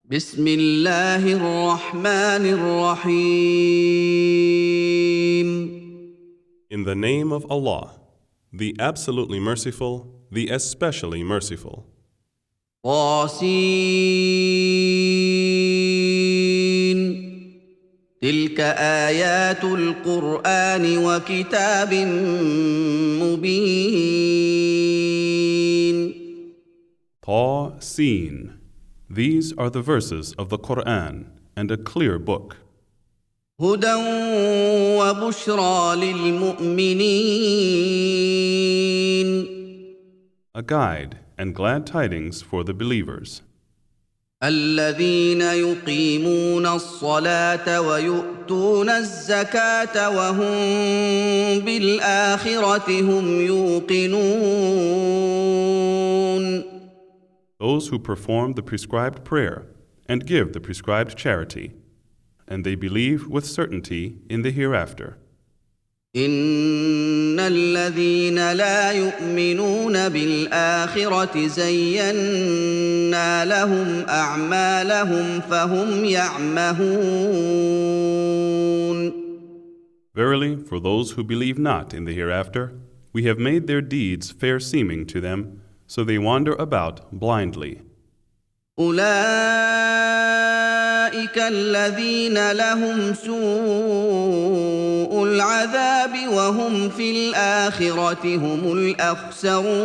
بسم الله الرحمن الرحيم. In the name of Allah, the absolutely merciful, the especially merciful. طاسين تلك آيات القرآن وكتاب مبين. طاسين. These are the verses of the Quran and a clear book. هدى وبشرى للمؤمنين. A guide and glad tidings for the believers. الذين يقيمون الصلاة ويؤتون الزكاة وهم بالآخرة هم يوقنون. Those who perform the prescribed prayer and give the prescribed charity, and they believe with certainty in the hereafter. إن الذين لا يؤمنون بالآخرة زينا لهم أعمالهم فهم يعمهون. Verily, for those who believe not in the hereafter, we have made their deeds fair seeming to them, so they wander about blindly. أولئك الذين لهم سوء العذاب وهم في الآخرة هم الأخسرون.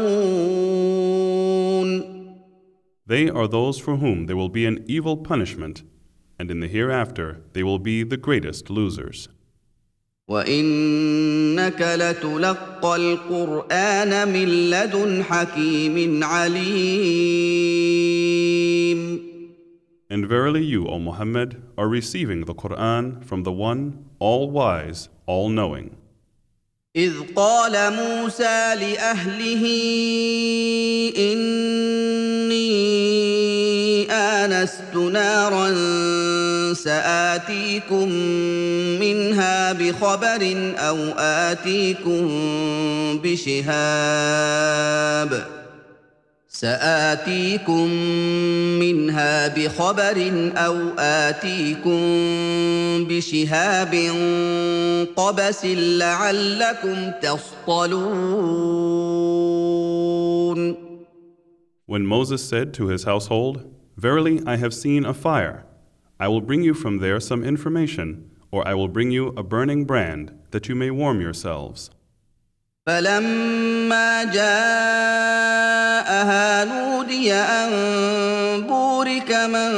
They are those for whom there will be an evil punishment, and in the hereafter they will be the greatest losers. وإنك لتلقى القرآن من لدن حكيم عليم. And verily you, O Muhammad, are receiving the Quran from the one, all-wise, all-knowing. إذ قال موسى لأهله إني آنست نارا سآتيكم منها بخبر أو آتيكم بشهاب قبس لعلكم تصطلون. When Moses said to his household, Verily I have seen a fire. I will bring you from there some information, or I will bring you a burning brand, that you may warm yourselves. فلما جاءها نودي أن بورك من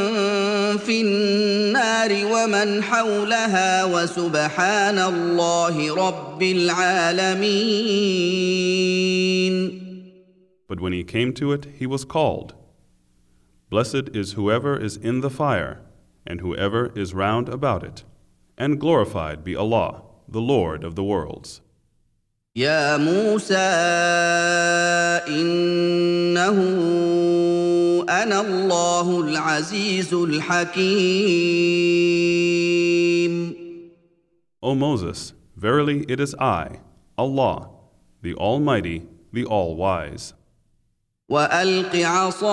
في النار ومن حولها وسبحان الله رب العالمين. But when he came to it, he was called. Blessed is whoever is in the fire, and whoever is round about it, and glorified be Allah, the Lord of the worlds. يا موسى إنه أنا الله العزيز الحكيم. O Moses, verily it is I, Allah, the Almighty, the All-Wise. وألق عصاك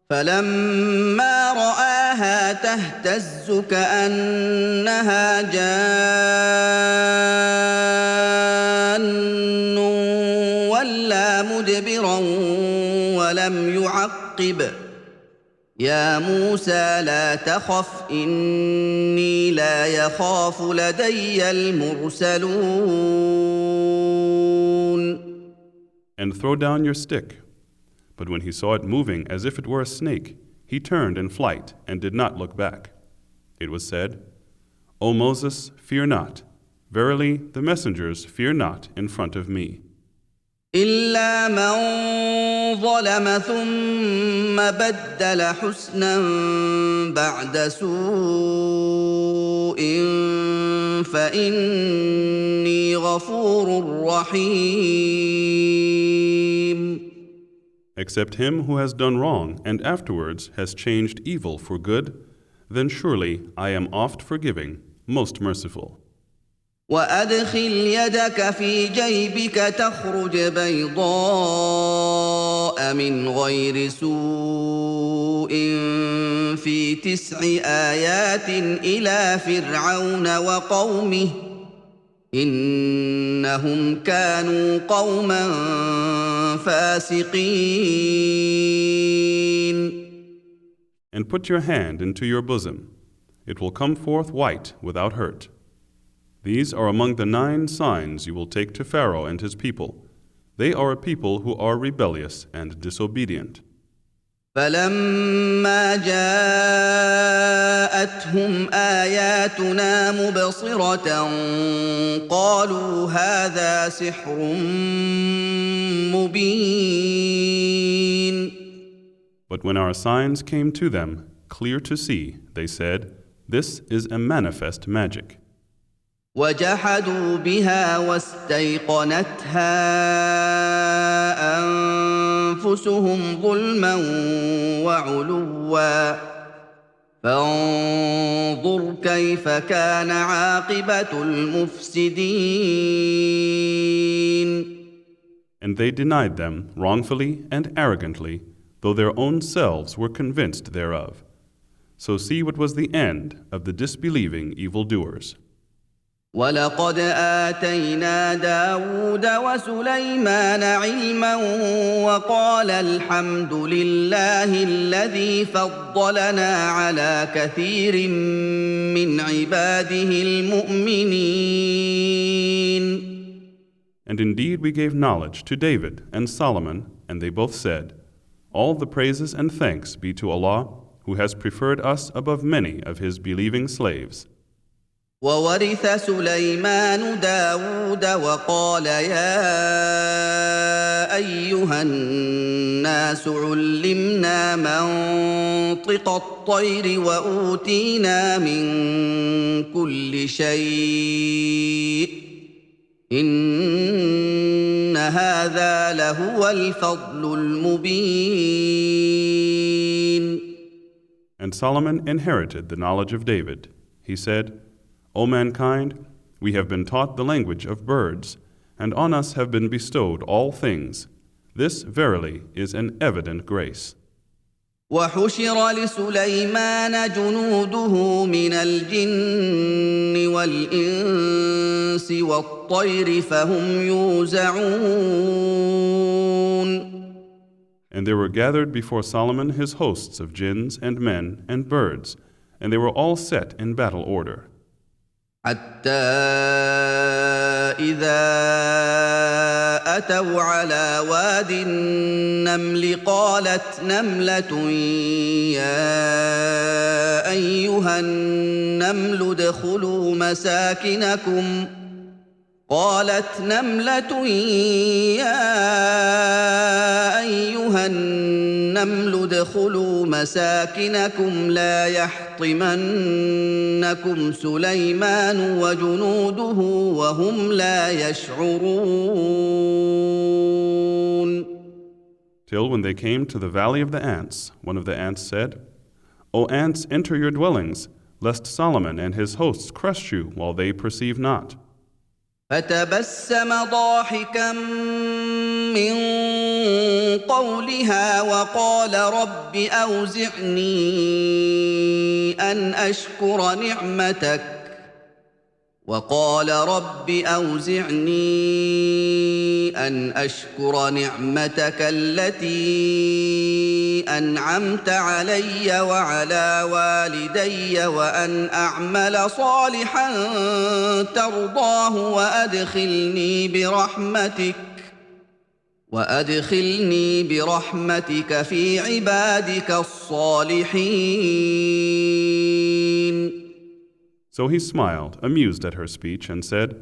فلما رآها تهتز كأنها جان ولا مدبرا ولم يعقب. يا موسى لا تخف إني لا يخاف لدي المرسلون. And throw down your stick. But when he saw it moving as if it were a snake, he turned in flight and did not look back. It was said, O Moses, fear not. Verily, the messengers fear not in front of me. إلا من ظلم ثم بدل حسنا بعد سوء فإني غفور رحيم. Except him who has done wrong and afterwards has changed evil for good, then surely I am oft forgiving, most merciful. وأدخل يدك في جيبك تخرج بيضاء من غير سوء في 9 آيات إلى فرعون وقومه إنهم كانوا قوما فاسقين. And put your hand into your bosom. It will come forth white without hurt. These are among the 9 signs you will take to Pharaoh and his people. They are a people who are rebellious and disobedient. فلما جاءتهم آياتنا مبصرة قالوا هذا سحر مبين. But when our signs came to them, clear to see, they said, "This is a manifest magic." وجحدوا بها واستيقنتها أنفسهم ظلما وعلوا فانظر كيف كان عاقبة المفسدين. And they denied them wrongfully and arrogantly, though their own selves were convinced thereof. So see what was the end of the disbelieving evildoers. ولقد آتينا داود وسليمان علما وقال الحمد لله الذي فضلنا على كثير من عباده المؤمنين. And indeed we gave knowledge to David and Solomon, and they both said, "All the praises and thanks be to Allah, who has preferred us above many of his believing slaves." وورث سليمان داود وقال يا أيها الناس علمنا منطق الطير وأوتينا من كل شيء إن هذا لهو الفضل المبين. And Solomon inherited the knowledge of David. He said, "O mankind, we have been taught the language of birds, and on us have been bestowed all things. This verily is an evident grace." وحشر لسليمان جنوده من الجن والإنس والطير فهم يوزعون. And there were gathered before Solomon his hosts of jinns and men and birds, and they were all set in battle order. حتى إذا أتوا على واد النمل قالت نملة يا أيها النمل ادخلوا مساكنكم لا يحطمنكم سليمان وجنوده وهم لا يشعرون. Till when they came to the valley of the ants, one of the ants said, "O ants, enter your dwellings, lest Solomon and his hosts crush you while they perceive not." فتبسم ضاحكا من قولها وقال رب أوزعني أن أشكر نعمتك التي أنعمت علي وعلى والدي وأن أعمل صالحا ترضاه وأدخلني برحمتك في عبادك الصالحين. So he smiled, amused at her speech, and said,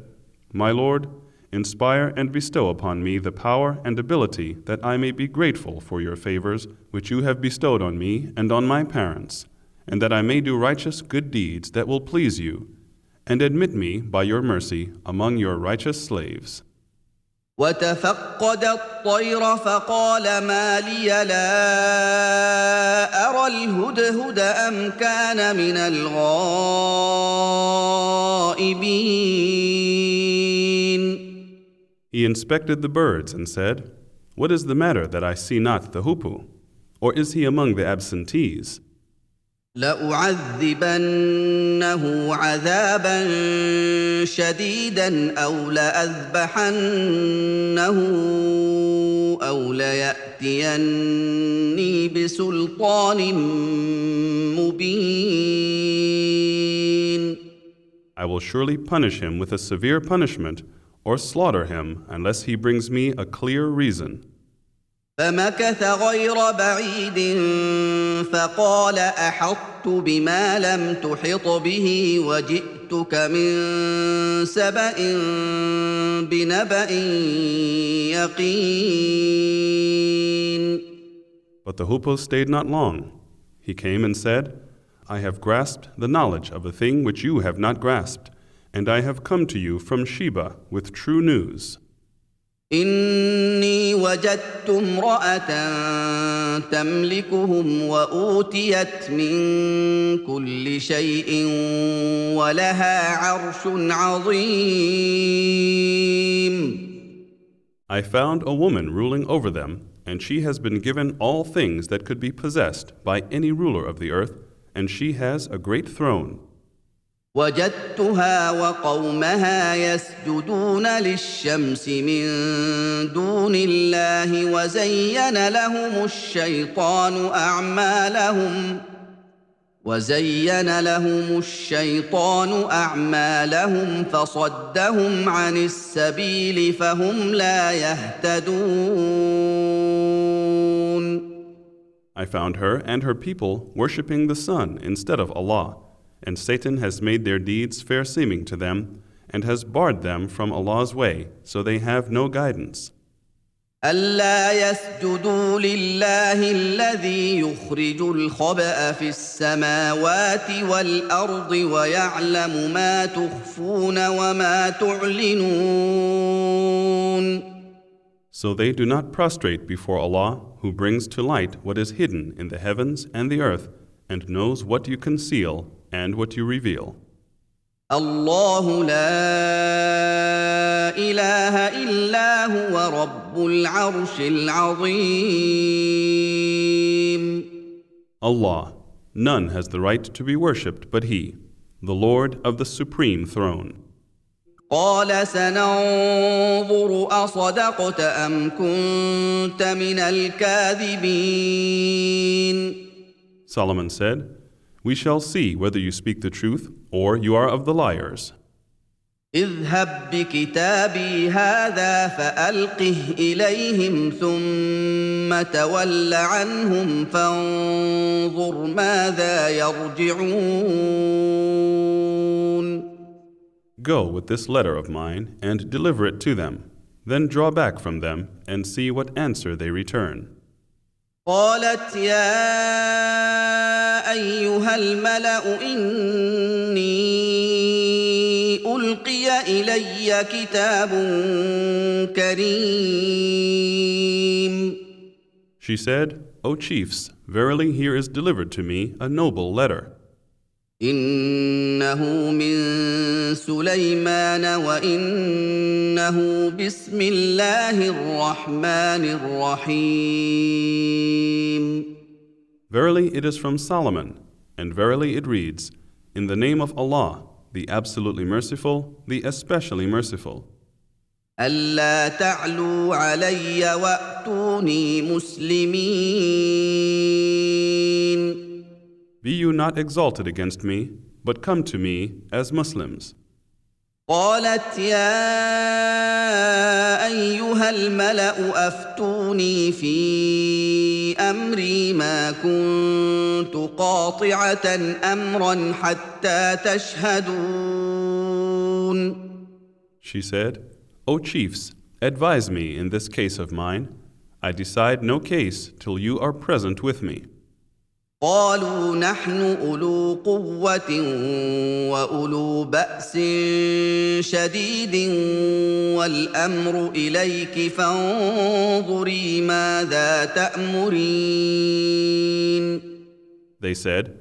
"My Lord, inspire and bestow upon me the power and ability that I may be grateful for your favors which you have bestowed on me and on my parents, and that I may do righteous good deeds that will please you, and admit me by your mercy among your righteous slaves." وتفقد الطير فقال ما لي لا أرى الهدهد أم كان من الغائبين. He inspected the birds and said, What is the matter that I see not the hoopoe? Or is he among the absentees? لأعذبنه عذابا شديدا أو لأذبحنه أو ليأتيني بسلطان مبين. I will surely punish him with a severe punishment, or slaughter him unless he brings me a clear reason. فمكث غير بعيد فقال أحطت بما لم تحط به وجئتك من سبأ بنبأ يقين. But the hoopoe stayed not long. He came and said, I have grasped the knowledge of a thing which you have not grasped, and I have come to you from Sheba with true news. إني وجدت امرأة تملكهم وأوتيت من كل شيء ولها عرش عظيم. I found a woman ruling over them, and she has been given all things that could be possessed by any ruler of the earth, and she has a great throne. وجدتها وقومها يسجدون للشمس من دون الله وزين لهم الشيطان أعمالهم فصدهم عن السبيل فهم لا يهتدون. I found her and her people worshipping the sun instead of Allah, and Satan has made their deeds fair-seeming to them, and has barred them from Allah's way, so they have no guidance. ألا يسجدوا لله الذي يخرج الخبأ في السماوات والأرض ويعلم ما تخفون وما تعلنون. So they do not prostrate before Allah, who brings to light what is hidden in the heavens and the earth, and knows what you conceal and what you reveal. الله لا إله إلا هو رب العرش العظيم. Allah, none has the right to be worshipped but He, the Lord of the Supreme Throne. قال سننظر أصدقت أم كنت من الكاذبين. Solomon said, We shall see whether you speak the truth or you are of the liars. اذهب بكتابي هذا فألقه إليهم ثم تول عنهم فانظر ماذا يرجعون. Go with this letter of mine and deliver it to them. Then draw back from them and see what answer they return. قالت يا أيها الملأ إني ألقي إلي كتاب كريم. She said, O chiefs, verily here is delivered to me a noble letter. إنه من سليمان وإنه بسم الله الرحمن الرحيم. Verily it is from Solomon, and verily it reads, In the name of Allah, the absolutely merciful, the especially merciful. ألا تعلوا علي وأتوني مسلمين. Be you not exalted against me, but come to me as Muslims. قالت يا أيها الملأ أفتوني في أمري ما كنت قاطعة أمرا حتى تشهدون. She said, O chiefs, advise me in this case of mine. I decide no case till you are present with me. قالوا نحن أولو قوة وأولو بأس شديد والأمر إليك فانظري ماذا تأمرين. They said,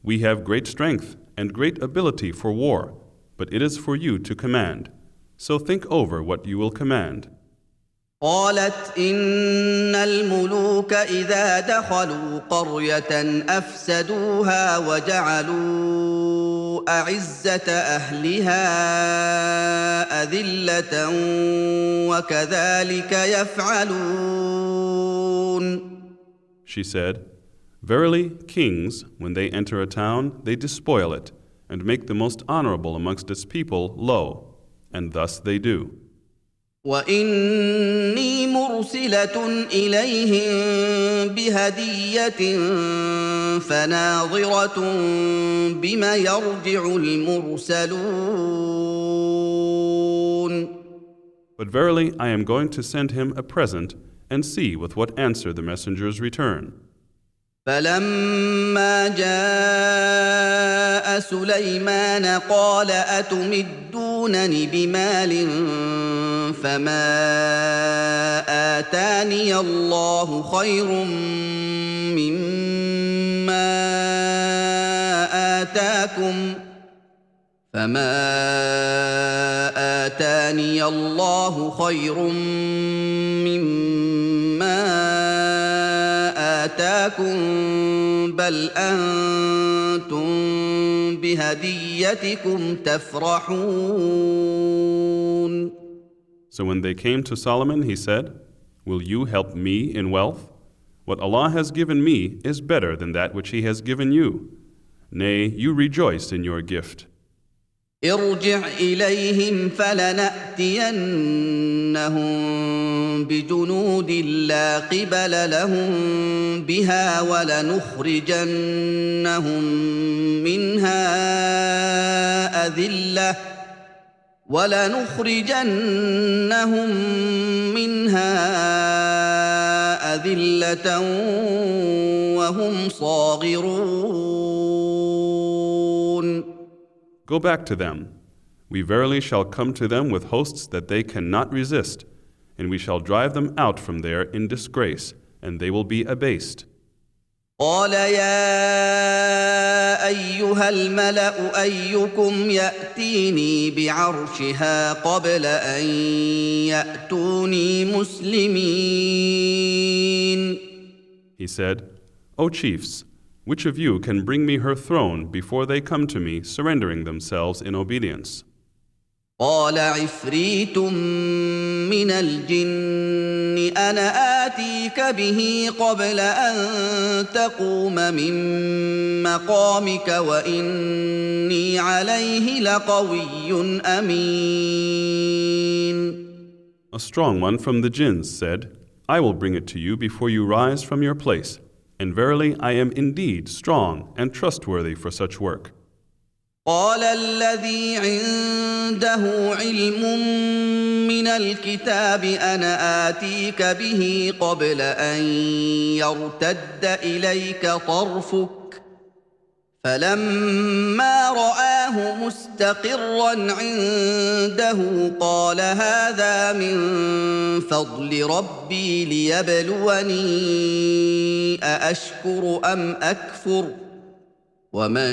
We have great strength and great ability for war, but it is for you to command. So think over what you will command. قالت إن الملوك إذا دخلوا قرية أفسدوها وجعلوا أعزة أهلها أذلة وكذلك يفعلون. She said, Verily, kings, when they enter a town, they despoil it, and make the most honorable amongst its people low, and thus they do. وإني مرسلة إليهم بهدية فناظرة بم يرجع المرسلون. But verily, I am going to send him a present, and see with what answer the messengers return. فلما جاء سليمان قال أتمدونني بمال فما آتاني الله خير مما آتاكم بل أنتم بهديتكم تفرحون. So when they came to Solomon, he said, Will you help me in wealth? What Allah has given me is better than that which He has given you. Nay, you rejoice in your gift. ارجع إليهم فلنأتينهم بجنود لا قبل لهم بها ولنخرجنهم منها أذلة وهم صاغرون. Go back to them. We verily shall come to them with hosts that they cannot resist, and we shall drive them out from there in disgrace, and they will be abased. قال يا أيها الملأ أيكم يأتيني بعرشها قبل أن يأتوني مسلمين. He said, O chiefs, which of you can bring me her throne before they come to me, surrendering themselves in obedience? قال عفريت من الجن أنا آتيك به قبل أن تقوم من مقامك وإني عليه لقوي أمين. A strong one from the jinns said, I will bring it to you before you rise from your place, and verily I am indeed strong and trustworthy for such work. قال الذي عنده علم من الكتاب أنا آتيك به قبل أن يرتد إليك طرفك فلما رآه مستقرا عنده قال هذا من فضل ربي ليبلوني أأشكر أم أكفر ومن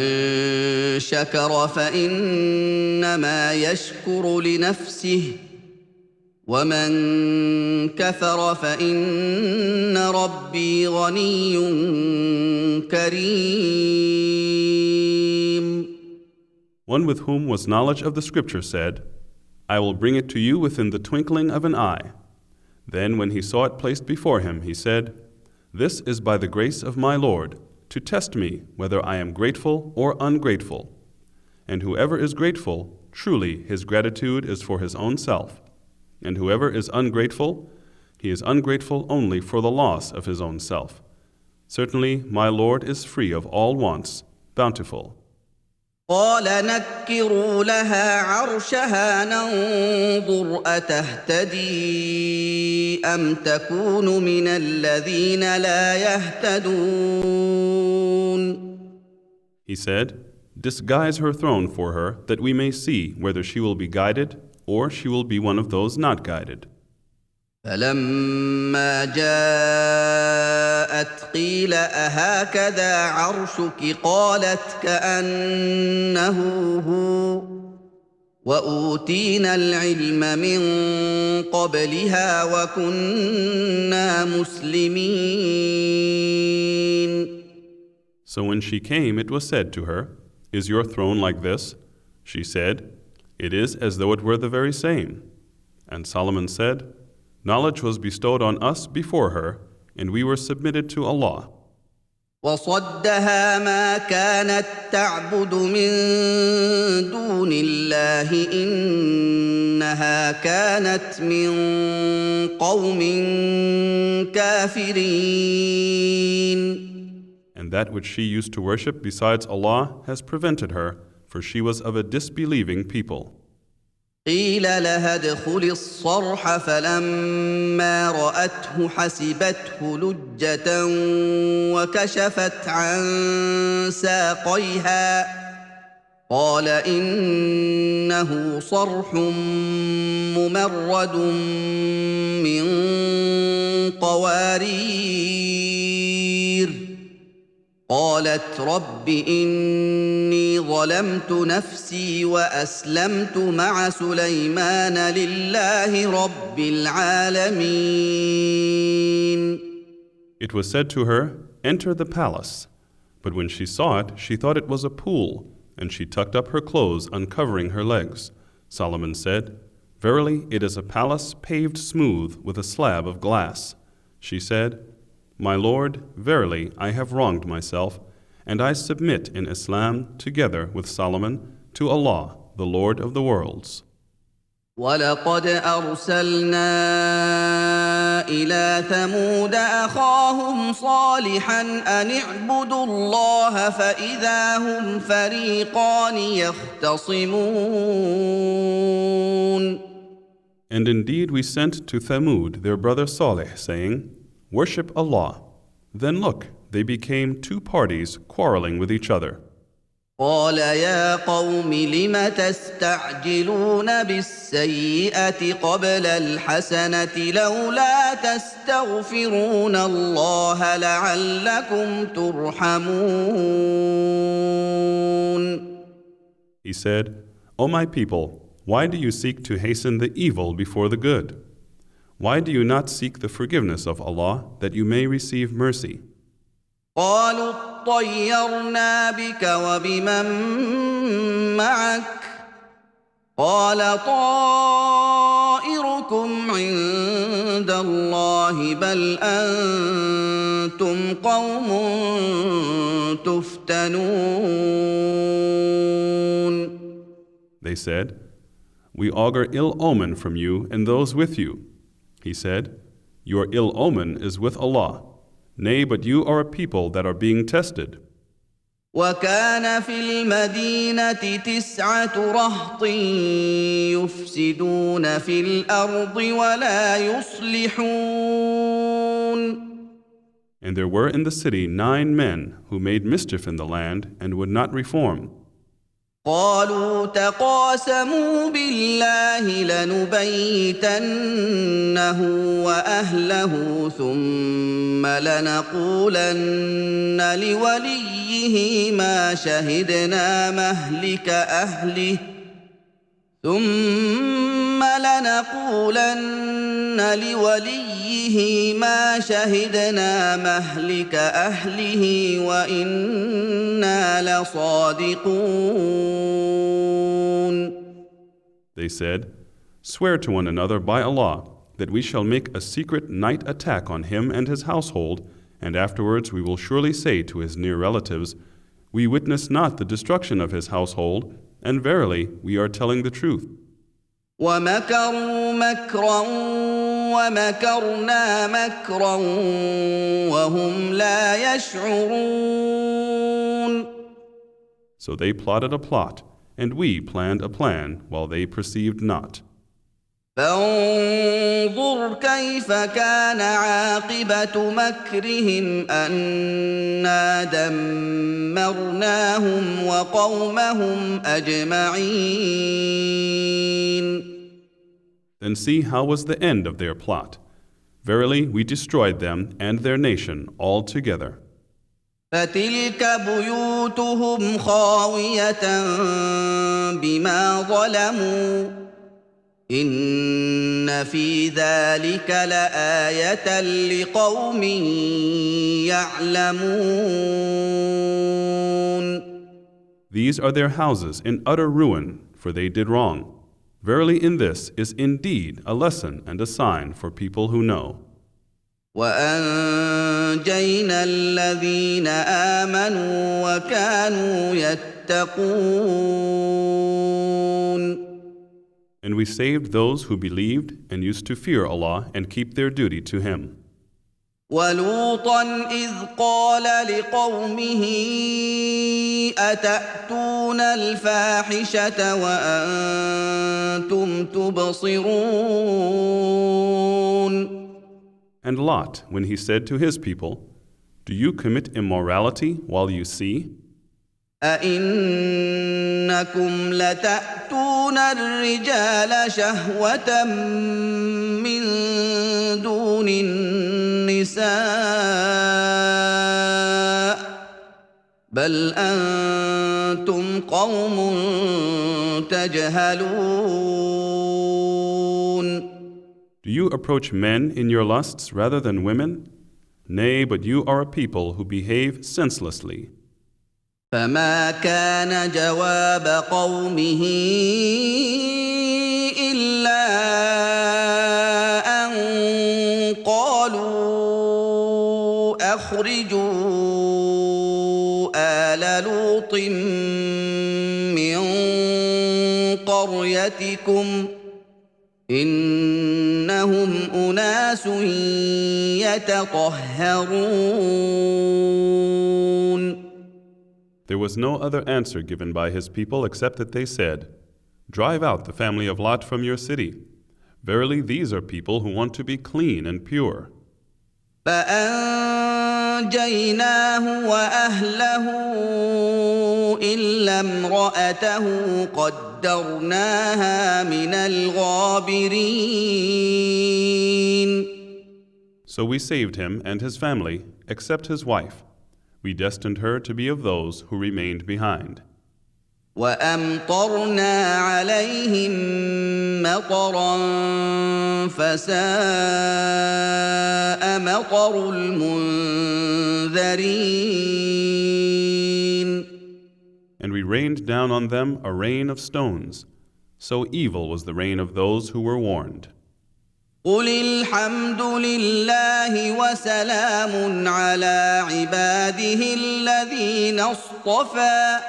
شكر فإنما يشكر لنفسه ومن كفر فإن ربي غني كريم. One with whom was knowledge of the scripture said, I will bring it to you within the twinkling of an eye. Then when he saw it placed before him, he said, This is by the grace of my Lord, to test me whether I am grateful or ungrateful. And whoever is grateful, truly his gratitude is for his own self. And whoever is ungrateful, he is ungrateful only for the loss of his own self. Certainly my Lord is free of all wants, bountiful. قال نكروا لها عرشها ننظر أتهتدي أم تكون من الذين لا يهتدون. He said, Disguise her throne for her, that we may see whether she will be guided or she will be one of those not guided. فلما جاءت قيل أهكذا عرشك قالت كأنه هو وأوتينا العلم من قبلها وكنا مسلمين. So when she came, it was said to her, "Is your throne like this?" She said, "It is as though it were the very same." And Solomon said, "Knowledge was bestowed on us before her, and we were submitted to Allah." وصدها ما كانت تعبد من دون الله إنها كانت من قوم كافرين. And that which she used to worship besides Allah has prevented her, for she was of a disbelieving people. قيل لها ادخلي الصرح فلما رأته حسبته لجة وكشفت عن ساقيها قال إنه صرح ممرد من قوارير. قالت رب إني ظلمت نفسي وأسلمت مع سليمان لله رب العالمين. It was said to her, "Enter the palace." But when she saw it, she thought it was a pool, and she tucked up her clothes, uncovering her legs. Solomon said, "Verily, it is a palace paved smooth with a slab of glass." She said, "My Lord, verily I have wronged myself, and I submit in Islam together with Solomon to Allah, the Lord of the worlds." وَلَقَدْ أَرْسَلْنَا إِلَىٰ ثَمُودَ أَخَاهُمْ صَالِحًا أَنِ اعْبُدُوا اللَّهَ فَإِذَا هُمْ فَرِيقَانِ يَخْتَصِمُونَ. And indeed we sent to Thamud their brother Saleh, saying, "Worship Allah." Then look, they became two parties quarreling with each other. قال يا قوم لم تستعجلون بالسيئة قبل الحسنة لولا تستغفرون الله لعلكم ترحمون. He said, "O my people, why do you seek to hasten the evil before the good? Why do you not seek the forgiveness of Allah that you may receive mercy?" قالوا اطيرنا بك وبمن معك قال طائركم عند الله بل أنتم قوم تفتنون. They said, "We augur ill omen from you and those with you." He said, "Your ill omen is with Allah. Nay, but you are a people that are being tested." وكان في المدينة 9 رهط يفسدون في الأرض ولا يصلحون. And there were in the city 9 men who made mischief in the land and would not reform. قالوا تقاسموا بالله لنبيتنه وأهله ثم لنقولن لوليه ما شهدنا مهلك أهله وإنا لصادقون. They said, "Swear to one another by Allah that we shall make a secret night attack on him and his household, and afterwards we will surely say to his near relatives, 'We witness not the destruction of his household, and verily we are telling the truth.'" ومكروا مكرا ومكرنا مكرا وهم لا يشعرون. So they plotted a plot, and we planned a plan while they perceived not. فانظر كيف كان عاقبة مكرهم أنا دمرناهم وقومهم أجمعين. Then see how was the end of their plot. Verily, we destroyed them and their nation altogether. فتلك بيوتهم خاوية بما ظلموا إن في ذلك لآية لقوم يعلمون. These are their houses in utter ruin, for they did wrong. Verily in this is indeed a lesson and a sign for people who know. وأنجينا الذين آمنوا وكانوا يتقون. And we saved those who believed and used to fear Allah and keep their duty to Him. ولوطا إذ قال لقومه أتأتون الفاحشة وأنتم تبصرون. And Lot, when he said to his people, Do you commit immorality while you see? أئنكم لتأتون الرجال شهوة من دون النساء بل أنتم قوم تجهلون. Do you approach men in your lusts rather than women? Nay, but you are a people who behave senselessly. فما كان جواب قومه إلا أن قالوا أخرجوا آل لوط من قريتكم إنهم أناس يتطهرون. There was no other answer given by his people except that they said, Drive out the family of Lot from your city. Verily these are people who want to be clean and pure. فأنجيناه وأهله إلا امرأته قدرناها من الغابرين. So we saved him and his family, except his wife. We destined her to be of those who remained behind. وأمطرنا عليهم مطرا فساء مطر المنذرين. And we rained down on them a rain of stones. So evil was the rain of those who were warned. قل الحمد لله وسلام على عباده الذين اصطفى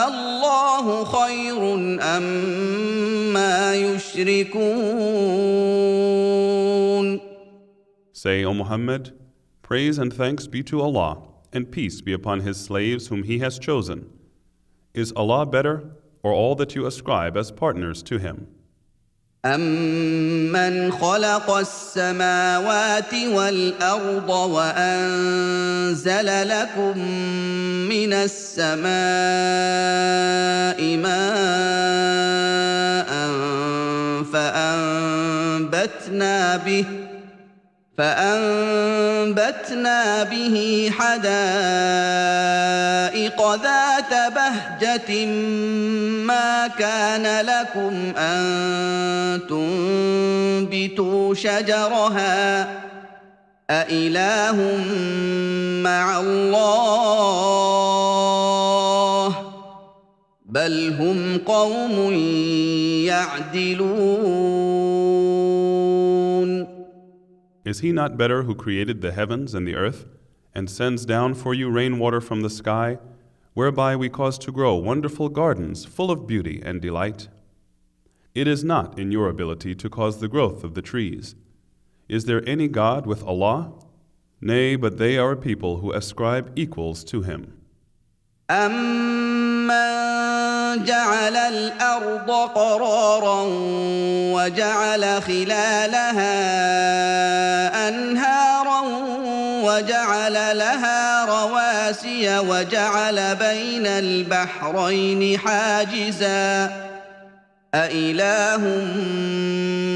الله خير أما يشركون. Say, O Muhammad, praise and thanks be to Allah, and peace be upon His slaves whom He has chosen. Is Allah better, or all that you ascribe as partners to Him? أَمَّنْ خَلَقَ السَّمَاوَاتِ وَالْأَرْضَ وَأَنزَلَ لَكُم مِّنَ السَّمَاءِ مَاءً فأنبتنا به حدائق ذات بهجة ما كان لكم أن تنبتوا شجرها أإله مع الله بل هم قوم يعدلون. Is He not better who created the heavens and the earth, and sends down for you rainwater from the sky, whereby we cause to grow wonderful gardens full of beauty and delight? It is not in your ability to cause the growth of the trees. Is there any God with Allah? Nay, but they are a people who ascribe equals to Him. أَمَّنْ جَعَلَ الْأَرْضَ قَرَارًا وَجَعَلَ خِلَالَهَا أَنْهَارًا وَجَعَلَ لَهَا رَوَاسِيَ وَجَعَلَ بَيْنَ الْبَحْرَيْنِ حَاجِزًا أَإِلَٰهٌ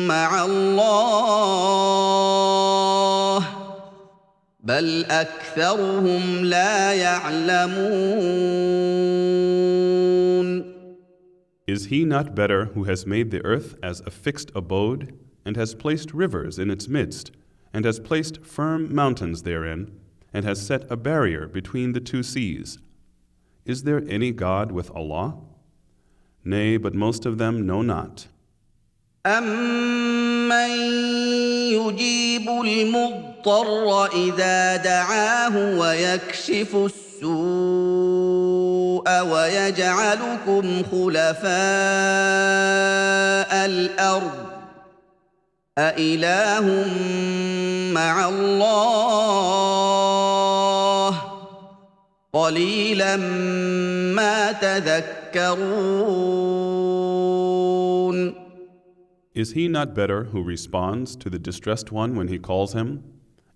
مَّعَ اللَّهِ بل أكثرهم لا يعلمون. Is he not better who has made the earth as a fixed abode, and has placed rivers in its midst, and has placed firm mountains therein, and has set a barrier between the two seas? Is there any God with Allah? Nay, but most of them know not. أَمَّن يُجِيبُ الْمُضْطَرَّ إِذَا دَعَاهُ وَيَكْشِفُ السُّوءَ وَيَجْعَلُكُمْ خُلَفَاءَ الْأَرْضِ أَإِلَٰهٌ مَّعَ اللَّهِ قَلِيلًا مَّا تَذَكَّرُونَ. Is he not better who responds to the distressed one when he calls him,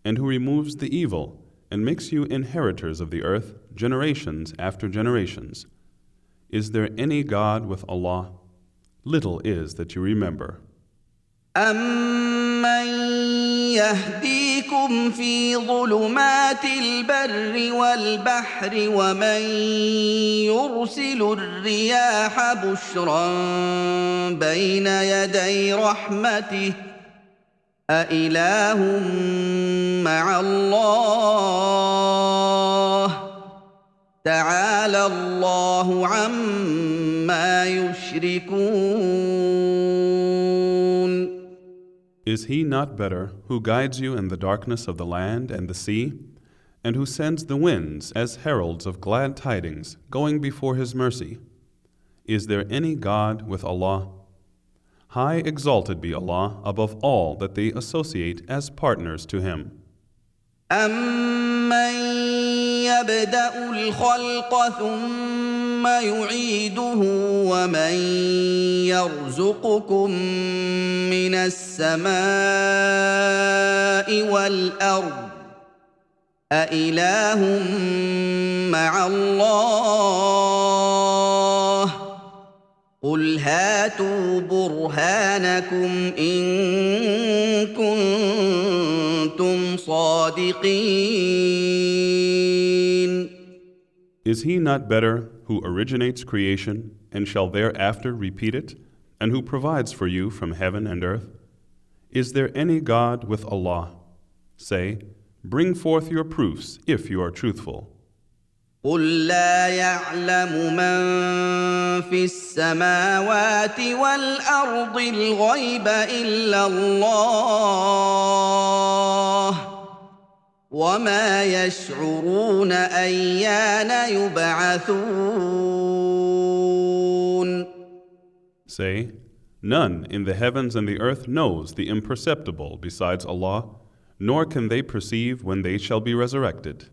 and who removes the evil, and makes you inheritors of the earth, generations after generations? Is there any God with Allah? Little is that you remember. أَمَّن يَهْدِيكُمْ فِي ظُلُمَاتِ الْبَرِّ وَالْبَحْرِ وَمَن يُرْسِلُ الرِّيَاحَ بُشْرًا بَيْنَ يَدَيْ رَحْمَتِهِ أَإِلَٰهٌ مَّعَ اللَّهِ تَعَالَى اللَّهُ عَمَّا يُشْرِكُونَ. Is he not better who guides you in the darkness of the land and the sea, and who sends the winds as heralds of glad tidings, going before his mercy? Is there any God with Allah? High exalted be Allah above all that they associate as partners to him. أَمَّن يَبْدَأُ الْخَلْقَ ثُمَّ يُعِيدُهُ وَمَن يَرْزُقُكُم مِّنَ السَّمَاءِ وَالْأَرْضِ أَإِلَٰهٌ مَّعَ اللَّهِ قُلْ هَاتُوا بُرْهَانَكُمْ إِن كُنتُمْ صَادِقِينَ. Is he not better who originates creation and shall thereafter repeat it, and who provides for you from heaven and earth? Is there any God with Allah? Say, bring forth your proofs if you are truthful. قُل لَّا يَعْلَمُ مَن فِي السَّمَاوَاتِ وَالْأَرْضِ الْغَيْبَ إِلَّا اللَّهُ وَمَا يَشْعُرُونَ أَيَّانَ يُبْعَثُونَ. Say, none in the heavens and the earth knows the imperceptible besides Allah, nor can they perceive when they shall be resurrected.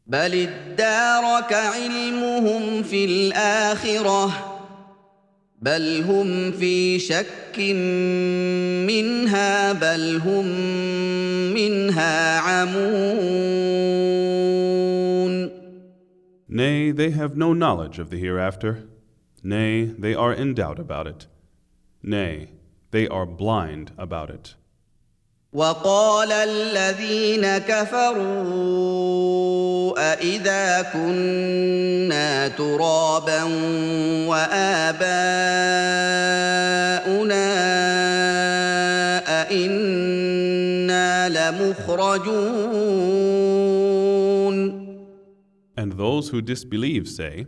بل ادارك علمهم في الآخرة بل هم في شك منها بل هم منها عمون. Nay, they have no knowledge of the hereafter. Nay, they are in doubt about it. Nay, they are blind about it. وقال الذين كفروا أإذا كنا ترابا وآباؤنا أإنا لمخرجون. And those who disbelieve say,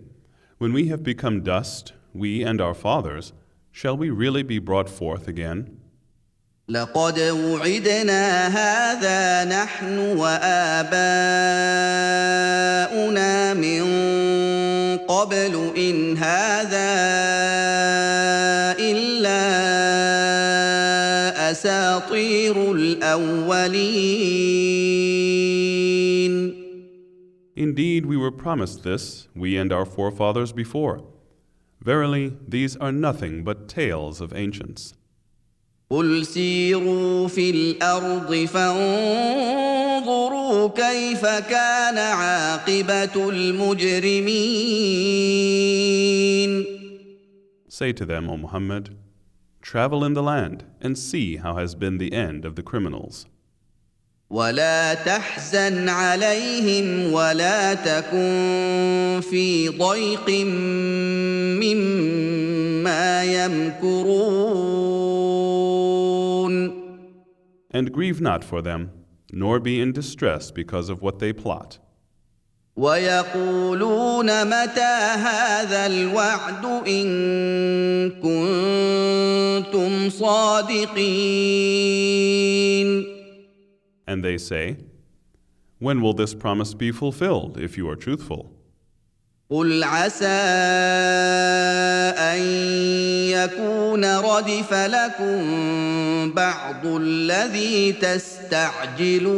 when we have become dust, we and our fathers, shall we really be brought forth again? لقد وعدنا هذا نحن وآباؤنا من قبل إن هذا إلا أساطير الأولين. Indeed, we were promised this, we and our forefathers before. Verily, these are nothing but tales of ancients. قل سيروا في الأرض فانظروا كيف كان عاقبة المجرمين. Say to them, O Muhammad, travel in the land and see how has been the end of the criminals. ولا تحزن عليهم ولا تكن في ضيق مما يمكرون. And grieve not for them, nor be in distress because of what they plot. ويقولون متى هذا الوعد إن كنتم صادقين. And they say, when will this promise be fulfilled if you are truthful? قل عسى أن يكون ردف لكم بعض الذي تستعجلون.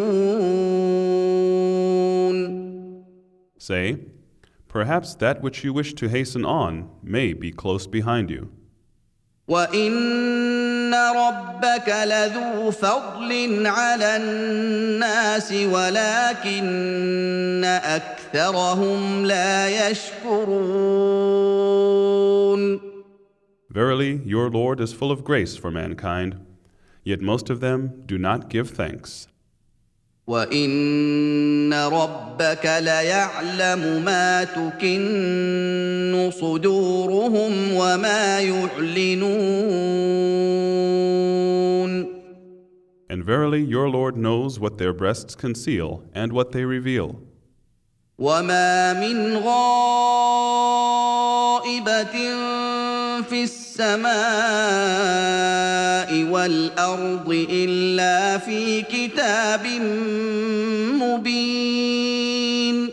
Say, perhaps that which you wish to hasten on may be close behind you. وَإِنَّ رَبَّكَ لَذُو فَضْلٍ عَلَى النَّاسِ وَلَكِنَّ أَكْثَرَهُمْ لَا يَشْكُرُونَ. Verily, your Lord is full of grace for mankind, yet most of them do not give thanks. وَإِنَّ رَبَّكَ لَيَعْلَمُ مَا تُكِنُّ صُدُورُهُمْ وَمَا يُعْلِنُونَ. And verily, your Lord knows what their breasts conceal and what they reveal. وَمَا مِنْ غَائِبَةٍ في السماء والأرض إلا في كتاب مبين.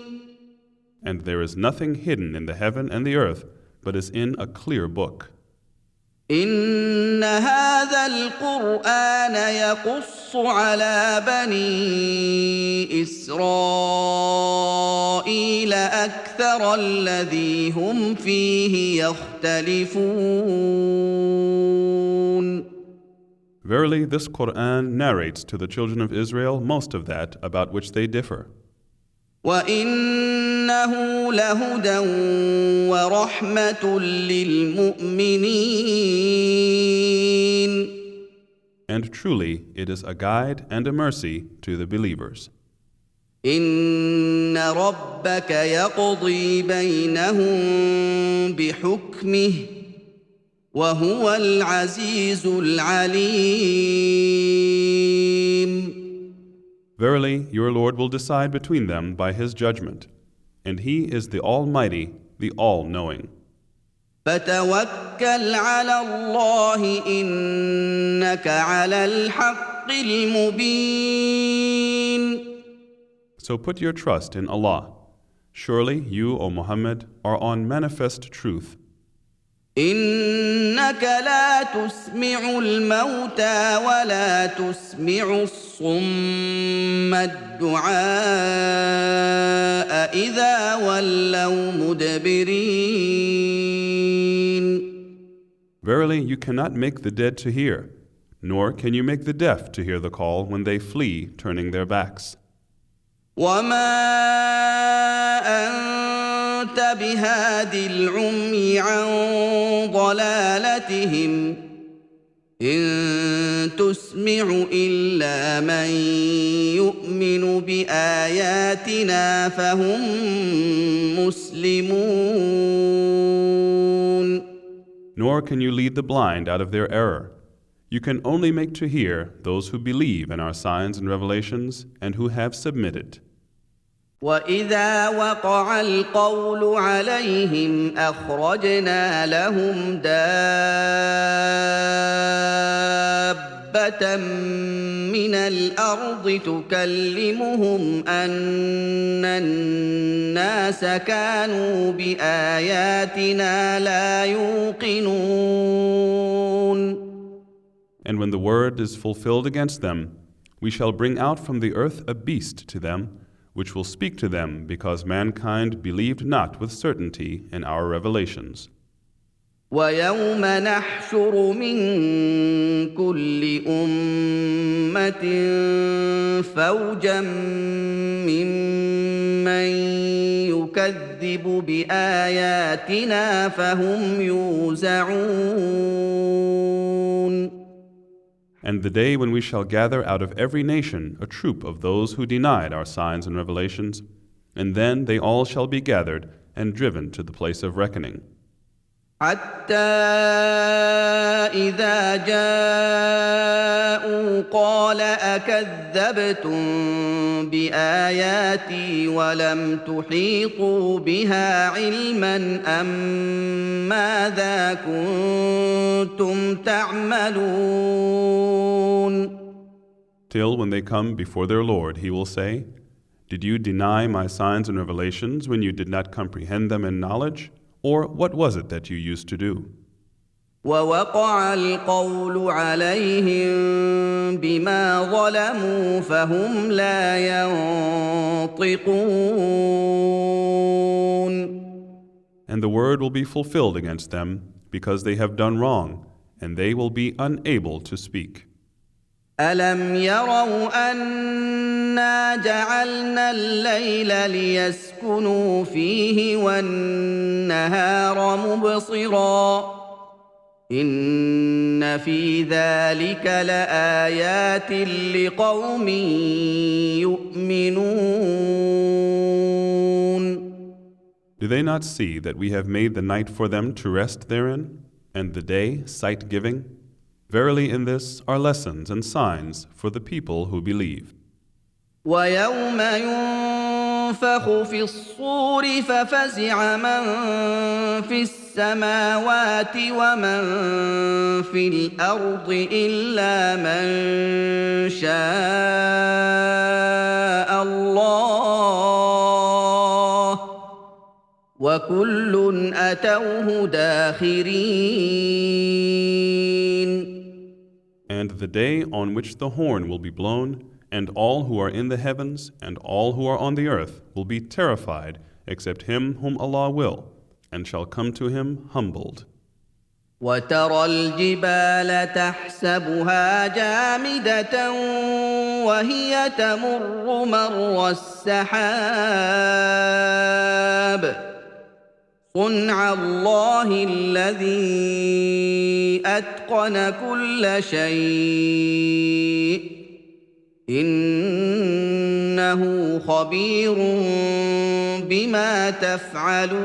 And there is nothing hidden in the heaven and the earth, but is in a clear book. إن هذا القرآن يقص على بني إسرائيل أكثر الذي هم فيه يختلفون. Verily, this Quran narrates to the children of Israel most of that about which they differ. وَإِنَّهُ لَهُدًى وَرَحْمَةٌ لِّلْمُؤْمِنِينَ. And truly, it is a guide and a mercy to the believers. إِنَّ رَبَّكَ يَقْضِي بَيْنَهُم بِحُكْمِهِ وَهُوَ الْعَزِيزُ الْعَلِيمُ. Verily, your Lord will decide between them by His judgment, and He is the Almighty, the All-Knowing. فَتَوَكَّلْ عَلَى اللَّهِ إِنَّكَ عَلَى الْحَقِّ الْمُبِينِ. So put your trust in Allah. Surely you, O Muhammad, are on manifest truth. إِنَّكَ لَا تُسْمِعُ الْمَوْتَىٰ وَلَا تُسْمِعُ الصُّمَّ الدُّعَاءَ إِذَا وَلَّوْا مُدْبِرِينَ. Verily, you cannot make the dead to hear, nor can you make the deaf to hear the call when they flee, turning their backs. وَمَا أَنتَ بِهَادِ الْعُمْيِ عَن ضَلَالَتِهِمْ إِن تُسْمِعُ إِلَّا مَن يُؤْمِنُ بِآيَاتِنَا فَهُم مُّسْلِمُونَ. Nor can you lead the blind out of their error. You can only make to hear those who believe in our signs and revelations and who have submitted. وَإِذَا وَقَعَ الْقَوْلُ عَلَيْهِمْ أَخْرَجْنَا لَهُمْ دَابَّةً مِّنَ الْأَرْضِ تُكَلِّمُهُمْ أَنَّ النَّاسَ كَانُوا بِآيَاتِنَا لَا يُوقِنُونَ. And when the word is fulfilled against them, we shall bring out from the earth a beast to them, which will speak to them because mankind believed not with certainty in our revelations. وَيَوْمَ نَحْشُرُ مِن كُلِّ أُمَّةٍ فَوْجًا مِّمَّن يُكَذِّبُ بِآيَاتِنَا فَهُمْ يُوزَعُونَ. And the day when we shall gather out of every nation a troop of those who denied our signs and revelations, and then they all shall be gathered and driven to the place of reckoning. حتى إذا جاءوا قال أكذبتم بآياتي ولم تحيطوا بها علما أم ماذا كنتم تعملون. Till when they come before their Lord, he will say, Did you deny my signs and revelations when you did not comprehend them in knowledge? Or what was it that you used to do? ووقع القول عليهم بما ظلموا فهم لا ينطقون. And the word will be fulfilled against them because they have done wrong, and they will be unable to speak. ألم يروا أنا جعلنا الليل ليسكنوا فيه والنهار مبصرا إن في ذلك لآيات لقوم يؤمنون. Do they not see that we have made the night for them to rest therein, and the day sight-giving? Verily in this are lessons and signs for the people who believe. ويوم ينفخ في الصور ففزع من في السماوات ومن في الأرض إلا من شاء الله وكل أتوه داخرين. And the day on which the horn will be blown, and all who are in the heavens and all who are on the earth will be terrified, except him whom Allah will, and shall come to him humbled. وترى الجبال تحسبها جامدة وهي تمر مر السحاب صنع الله الذي أتقن كل شيء إنه خبير بما تفعلون.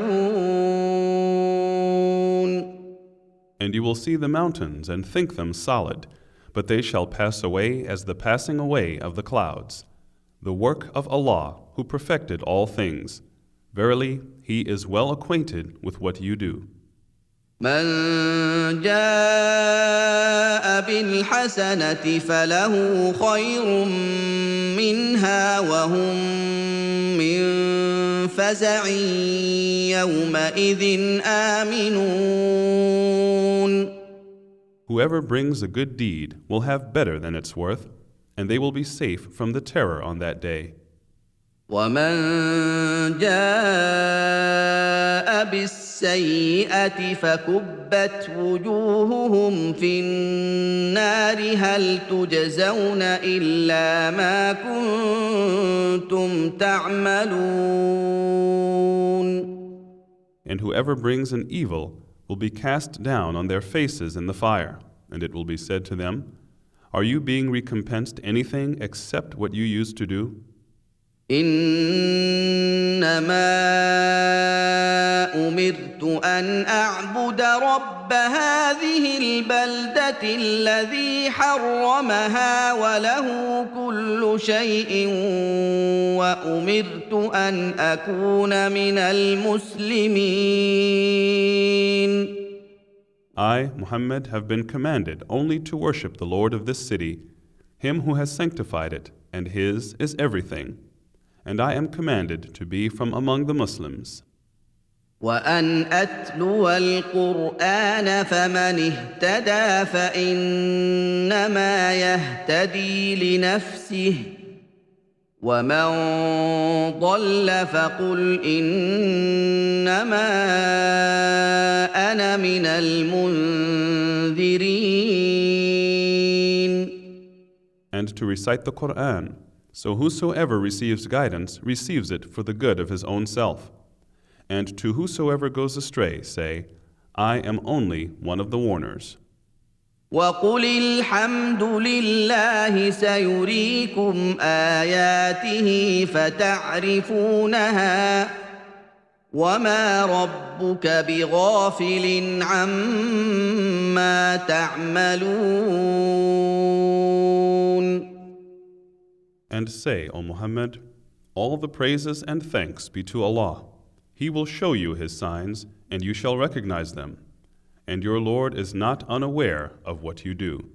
And you will see the mountains and think them solid, but they shall pass away as the passing away of the clouds. The work of Allah, who perfected all things. Verily, He is well acquainted with what you do. من جاء بالحسنة فله خير منها وهم من فزع يومئذ آمنون. Whoever brings a good deed will have better than its worth, and they will be safe from the terror on that day. ومن جاء بالسيئة فكبت وجوههم في النار هل تجزون إلا ما كنتم تعملون. And whoever brings an evil will be cast down on their faces in the fire, and it will be said to them, Are you being recompensed anything except what you used to do? إنما أمرت أن أعبد رب هذه البلدة الذي حرمها وله كل شيء وأمرت أن أكون من المسلمين. I, Muhammad, have been commanded only to worship the Lord of this city, Him who has sanctified it, and His is everything. And I am commanded to be from among the Muslims. وأن أتلو القرآن فمن اهتدى فإنما يهتدي لنفسه ومن ضل فقل إنما أنا من المنذرين. And to recite the Quran, so whosoever receives guidance receives it for the good of his own self. And to whosoever goes astray, say, I am only one of the warners. وقل الحمد لله سيريكم آياته فتعرفونها وما ربك بغافل عما تعملون. And say, O Muhammad, all the praises and thanks be to Allah. He will show you His signs, and you shall recognize them. And your Lord is not unaware of what you do.